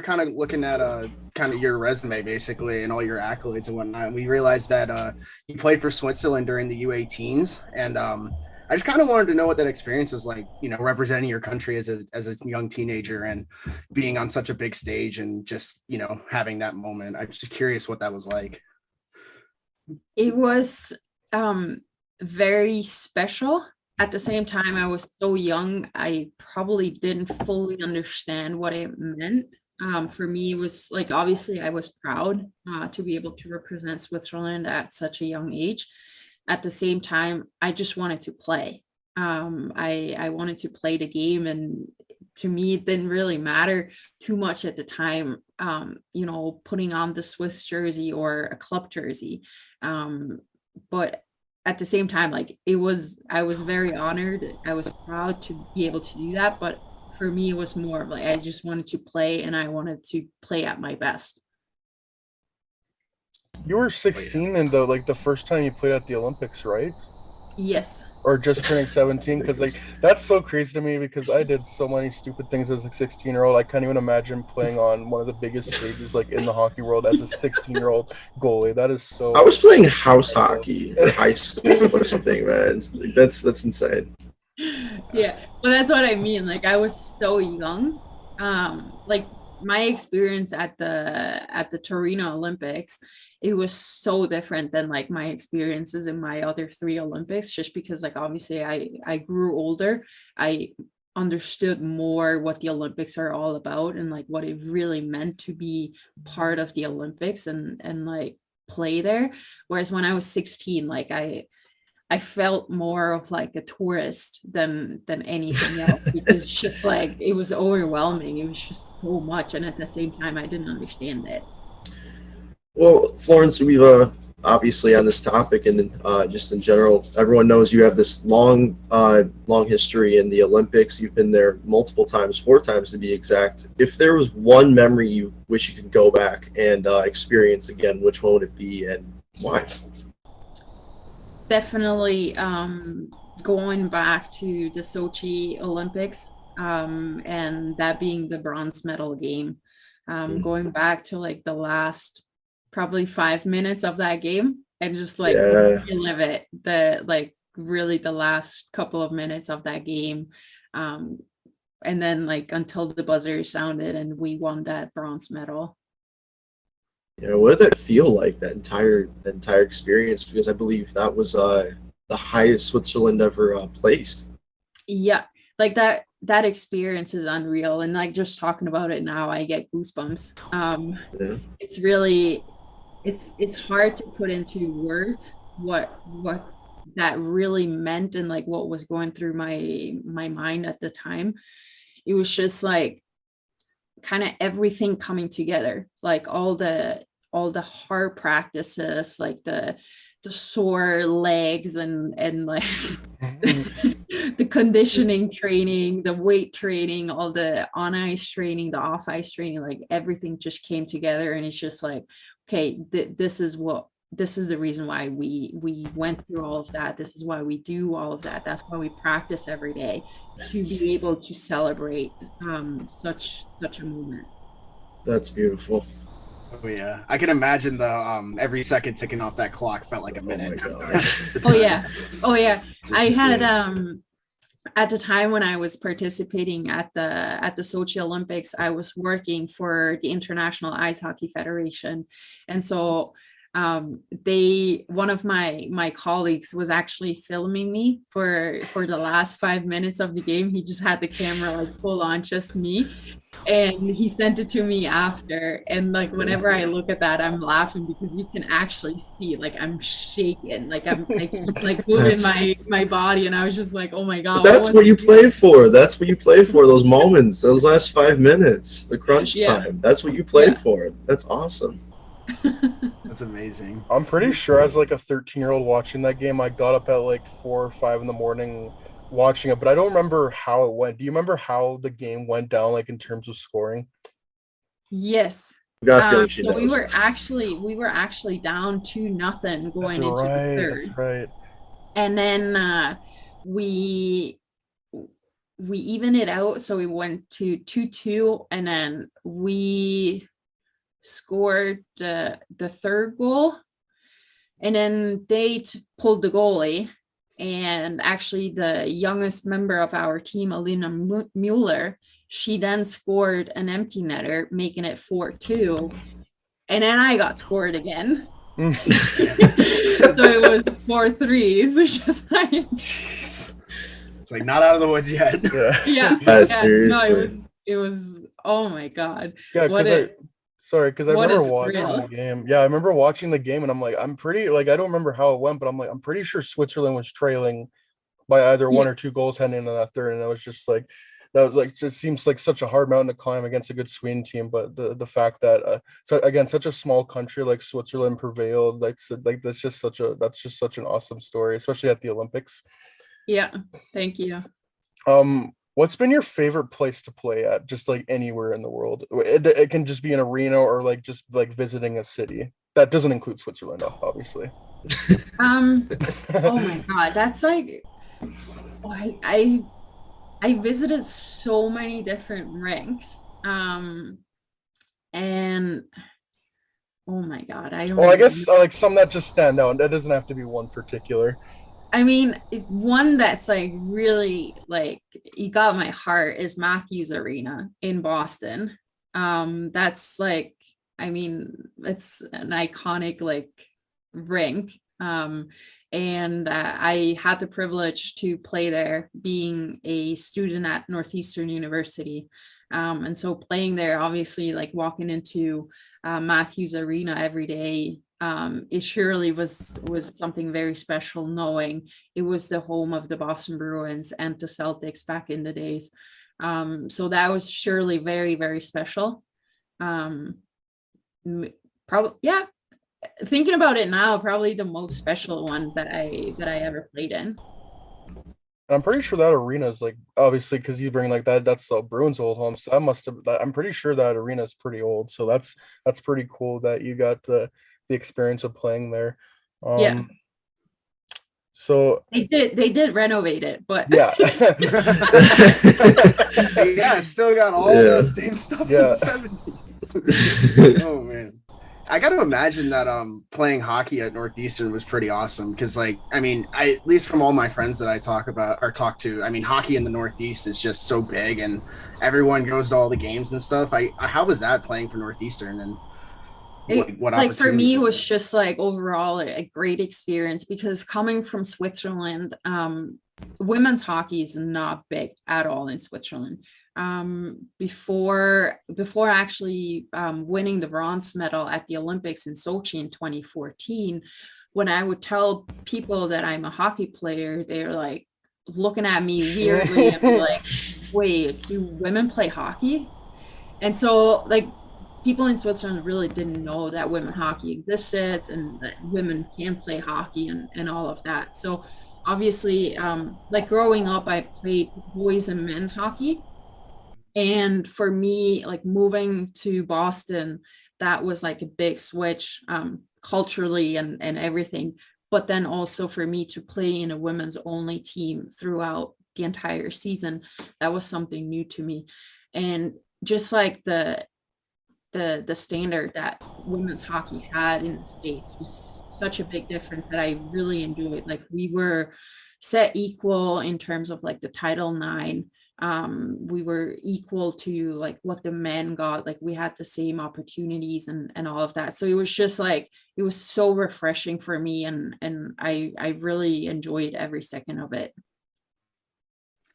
were kind of looking at kind of your resume basically and all your accolades and whatnot, and we realized that you played for Switzerland during the U18s, and I just kind of wanted to know what that experience was like, representing your country as a young teenager and being on such a big stage and just having that moment. I'm just curious what that was like. It was very special. At the same time, I was so young, I probably didn't fully understand what it meant. For me, it was like, obviously, I was proud to be able to represent Switzerland at such a young age. At the same time, I just wanted to play. I wanted to play the game, and to me, it didn't really matter too much at the time, putting on the Swiss jersey or a club jersey. But at the same time, like I was very honored. I was proud to be able to do that. But for me, it was more of like, I just wanted to play, and I wanted to play at my best. You were 16 and the first time you played at the Olympics, right? Yes. Or just turning 17, because that's so crazy to me, because I did so many stupid things as a 16-year-old. I can't even imagine playing on one of the biggest stages in the hockey world as a 16-year-old goalie. That is so. I was playing house hockey in high school or something, man. That's insane. Yeah, well, that's what I mean. Like, I was so young. Like, my experience at the Torino Olympics, it was so different than like my experiences in my other 3 Olympics, just because like obviously I grew older. I understood more what the Olympics are all about and like what it really meant to be part of the Olympics and like play there. Whereas when I was 16, like I felt more of like a tourist than anything else, because it's just like, it was overwhelming. It was just so much, and at the same time I didn't understand it. Well, Florence, we've obviously on this topic, and just in general, everyone knows you have this long history in the Olympics. You've been there multiple times, 4 times to be exact. If there was one memory you wish you could go back and experience again, which one would it be, and why? Definitely going back to the Sochi Olympics, and that being the bronze medal game. Going back to like the last probably 5 minutes of that game and just like live it, really the last couple of minutes of that game, and then like until the buzzer sounded and we won that bronze medal. Yeah, what did that feel like, that entire experience? Because I believe that was the highest Switzerland ever placed. Yeah, like that experience is unreal, and like just talking about it now, I get goosebumps. It's really, it's hard to put into words what that really meant and like what was going through my mind at the time. It was just like kind of everything coming together, like all the hard practices, like the sore legs and like the conditioning training, the weight training, all the on ice training, the off ice training, like everything just came together. And it's just like, okay, this is the reason why we went through all of that. This is why we do all of that. That's why we practice every day, to be able to celebrate such a moment. That's beautiful. Oh yeah, I can imagine the every second ticking off that clock felt like a minute. Oh yeah. I had at the time when I was participating at the Sochi Olympics, I was working for the International Ice Hockey Federation, and so one of my colleagues was actually filming me for the last 5 minutes of the game. He just had the camera like full on just me, and he sent it to me after. And like whenever I look at that, I'm laughing because you can actually see like I'm shaking, like I'm like moving my body, and I was just like, oh my god. That's what you play for. That's what you play for. Those moments, those last 5 minutes, the crunch time. That's what you played for. That's awesome. That's amazing. I'm pretty sure as like a 13-year-old watching that game, I got up at like 4 or 5 in the morning watching it, but I don't remember how it went. Do you remember how the game went down, like in terms of scoring? Yes. So we were actually down 2-0 going into the third. That's right. And then we we evened it out, so we went to 2-2, and then we scored the third goal, and then they pulled the goalie, and actually the youngest member of our team, Alina Mueller, she then scored an empty netter, making it 4-2, and then I got scored again. So it was 4-3. So just like, jeez. It's like not out of the woods yet. Yeah. No, it was. Oh my god. Yeah, because I remember watching the game. Yeah, I remember watching the game, and I'm pretty, like, I don't remember how it went, but I'm pretty sure Switzerland was trailing by either 1 or 2 goals heading into that third, and it was just like, that was like, it seems like such a hard mountain to climb against a good Sweden team, but the fact that so again, such a small country like Switzerland prevailed, that's just such an awesome story, especially at the Olympics. Yeah, thank you. What's been your favorite place to play at, just like anywhere in the world? It can just be an arena, or like just like visiting a city. That doesn't include Switzerland, obviously. Oh my god, that's like, I visited so many different rinks, and oh my god, I don't. Well, I guess like some that just stand out. That doesn't have to be one particular. I mean, one that's like really like you got my heart is Matthews Arena in Boston. That's like, I mean, it's an iconic like rink. And I had the privilege to play there, being a student at Northeastern University. And so playing there, obviously, like walking into Matthews Arena every day, it surely was something very special, knowing it was the home of the Boston Bruins and the Celtics back in the days. So that was surely very, very special. Probably, yeah. Thinking about it now, probably the most special one that I ever played in. I'm pretty sure that arena is like, obviously, because you bring like that's the Bruins' old home, so I'm pretty sure that arena is pretty old. So that's pretty cool that you got the experience of playing there. Yeah. So they did renovate it, but yeah. Yeah, it's still got all the same stuff in the 70s. Oh man. I got to imagine that playing hockey at Northeastern was pretty awesome, because like, I mean, at least from all my friends that I talk to, I mean, hockey in the Northeast is just so big, and everyone goes to all the games and stuff. How was that playing for Northeastern, and what like for me, it was just like overall a great experience, because coming from Switzerland, women's hockey is not big at all in Switzerland. Before actually winning the bronze medal at the Olympics in Sochi in 2014, when I would tell people that I'm a hockey player, they're like looking at me weirdly and be like, wait, do women play hockey? And so like people in Switzerland really didn't know that women hockey existed and that women can play hockey and all of that. So obviously, like growing up, I played boys and men's hockey. And for me, like moving to Boston, that was like a big switch culturally and everything. But then also for me to play in a women's only team throughout the entire season, that was something new to me. And just like the standard that women's hockey had in the States was such a big difference that I really enjoyed. Like we were set equal in terms of like the Title IX. We were equal to like what the men got, like we had the same opportunities and all of that. So it was just like, it was so refreshing for me, and I really enjoyed every second of it.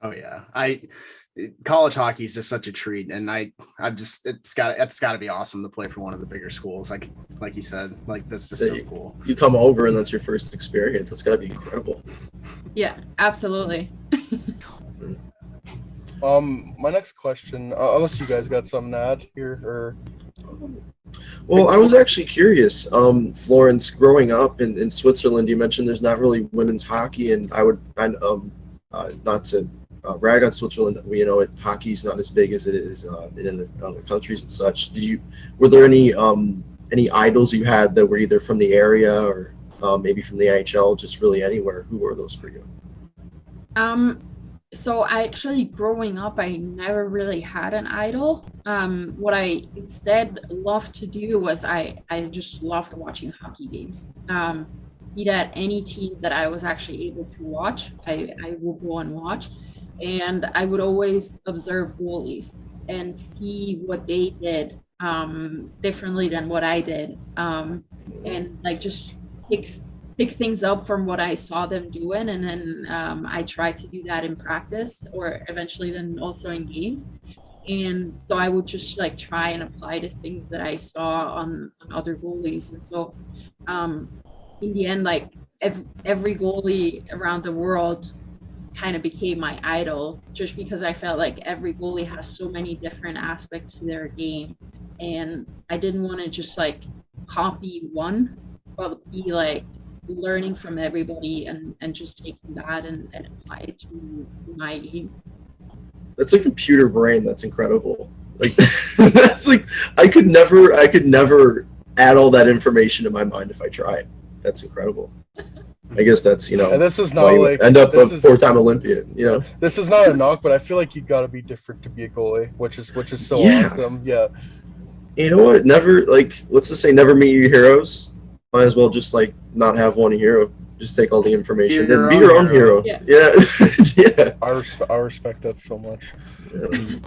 Oh yeah. College hockey is just such a treat, and it's got to be awesome to play for one of the bigger schools. Like you said, like that's just so cool. You come over and that's your first experience. It's got to be incredible. Yeah, absolutely. My next question, unless you guys got something to add here, or. Well, I was actually curious, Florence, growing up in Switzerland, you mentioned there's not really women's hockey, and not to rag on Switzerland, hockey's not as big as it is in other countries and such. Were there any idols you had that were either from the area or maybe from the IHL, just really anywhere? Who were those for you? So I actually, growing up, I never really had an idol. What I instead loved to do was I just loved watching hockey games. Be that any team that I was actually able to watch, I will go and watch. And I would always observe goalies and see what they did differently than what I did. And like just pick pick things up from what I saw them doing, and then I tried to do that in practice, or eventually then also in games. And so I would just like try and apply the things that I saw on other goalies. And so um, in the end, like every goalie around the world kind of became my idol, just because I felt like every goalie has so many different aspects to their game. And I didn't want to just like copy one, but be like learning from everybody, and just taking that and apply it to my game. That's a computer brain. That's incredible. Like that's like I could never add all that information to my mind if I tried. That's incredible. I guess that's, you know, And this is why not you like end up this a is- four-time Olympian. You know, This is not a knock, but I feel like you got to be different to be a goalie, which is so Yeah. awesome. Yeah. you know what? Never, like, what's to say? Never meet your heroes. Might as well just like not have one hero. Just take all the information and be your own hero. Yeah. Yeah. Yeah. I respect that so much. Yeah.